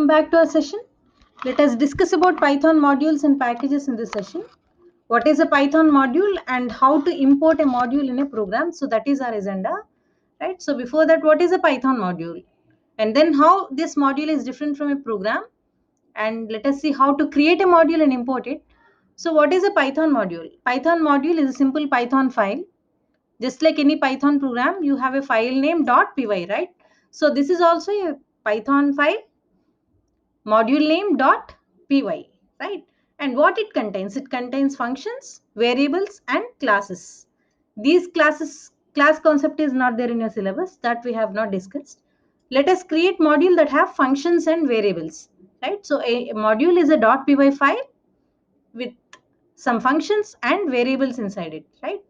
welcome back to our session. Let us discuss about Python modules and packages in this session. What is a Python module and how to import a module in a program? So that is our agenda, right? So before that, what is a Python module? And then how this module is different from a program. And let us see how to create a module and import it. So what is a Python module? Python module is a simple Python file. Just like any Python program, you have a file name .py, right? So this is also a Python file, module name .py, right? And what it contains functions, variables, and classes. These class concept is not there in your syllabus, that we have not discussed. Let us create module that have functions and variables, right? So a module is a .py file with some functions and variables inside it, right?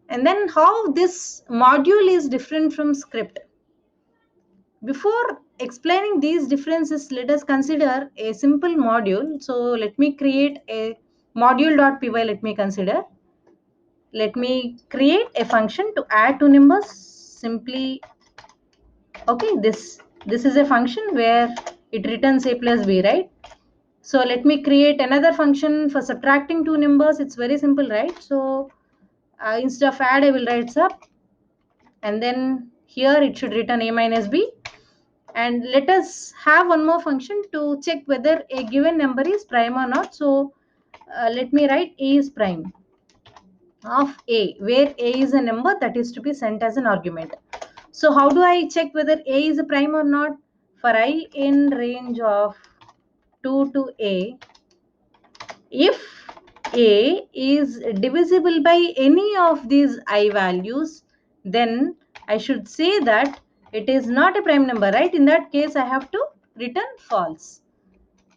And then how this module is different from script. Before explaining these differences, let us consider a simple module. So let me create a module.py. Let me consider. Let me create a function to add two numbers. Simply, okay, this is a function where it returns a plus b, right? So let me create another function for subtracting two numbers. It's very simple, right? So instead of add, I will write sub, and then here it should return a minus b. And let us have one more function to check whether a given number is prime or not. So let me write a is prime of a, where a is a number that is to be sent as an argument. So how do I check whether a is a prime or not? For I in range of 2 to a, if a is divisible by any of these I values, then I should say that it is not a prime number, right? In that case, I have to return false.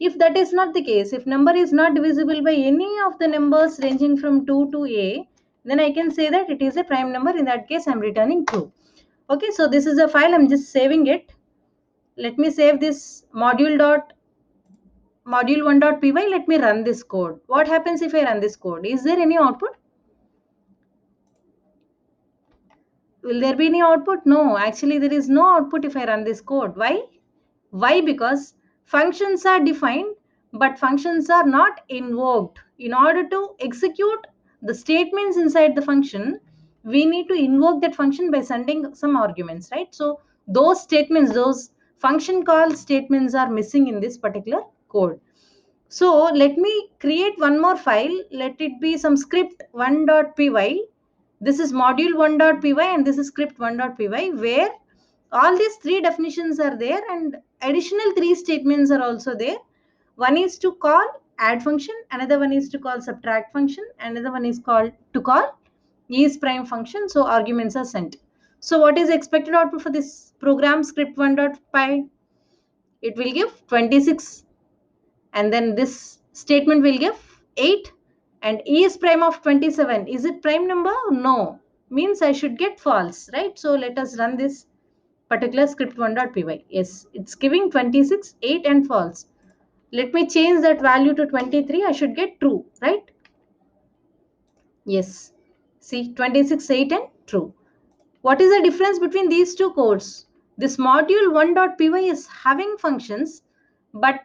If that is not the case, if number is not divisible by any of the numbers ranging from 2 to a, then I can say that it is a prime number. In that case, I am returning true. Okay, so this is a file. I am just saving it. Let me save this module1.py. Let me run this code. What happens if I run this code? Is there any output? Will there be any output? No, actually there is no output if I run this code. Why? Why? Because functions are defined, but functions are not invoked. In order to execute the statements inside the function, we need to invoke that function by sending some arguments, right? So those statements, those function call statements are missing in this particular code. So let me create one more file. Let it be some script1.py. This is module1.py and this is script1.py, where all these three definitions are there and additional three statements are also there. One is to call add function, another one is to call subtract function, another one is called to call is prime function. So arguments are sent. So what is expected output for this program script1.py? It will give 26, and then this statement will give 8, and e is prime of 27. Is it prime number? No, means I should get false, right? So let us run this particular script1.py. Yes, it's giving 26, 8 and false. Let me change that value to 23. I should get true, right? Yes, see, 26, 8 and true. What is the difference between these two codes? This module1.py is having functions, but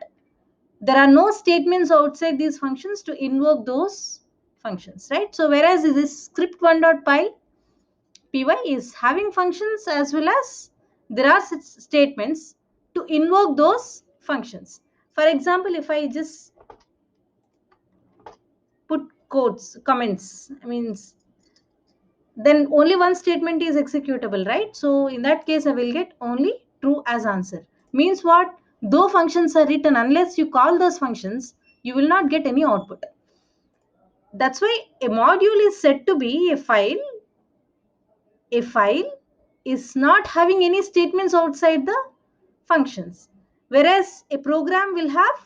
there are no statements outside these functions to invoke those functions, right? So whereas this script1.py is having functions as well as there are such statements to invoke those functions. For example, if I just put codes, comments, means then only one statement is executable, right? So in that case, I will get only true as answer. Means what? Though functions are written, unless you call those functions, you will not get any output. That's why a module is said to be a file. A file is not having any statements outside the functions, whereas a program will have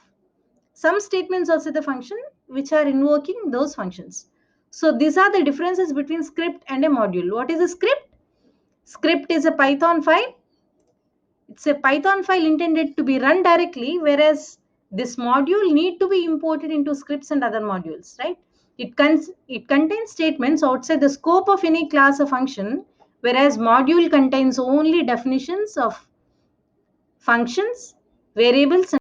some statements outside the function which are invoking those functions. So these are the differences between script and a module. What is a script? Script is a Python file. It's a Python file intended to be run directly, whereas this module need to be imported into scripts and other modules, right? It contains statements outside the scope of any class or function, whereas module contains only definitions of functions, variables,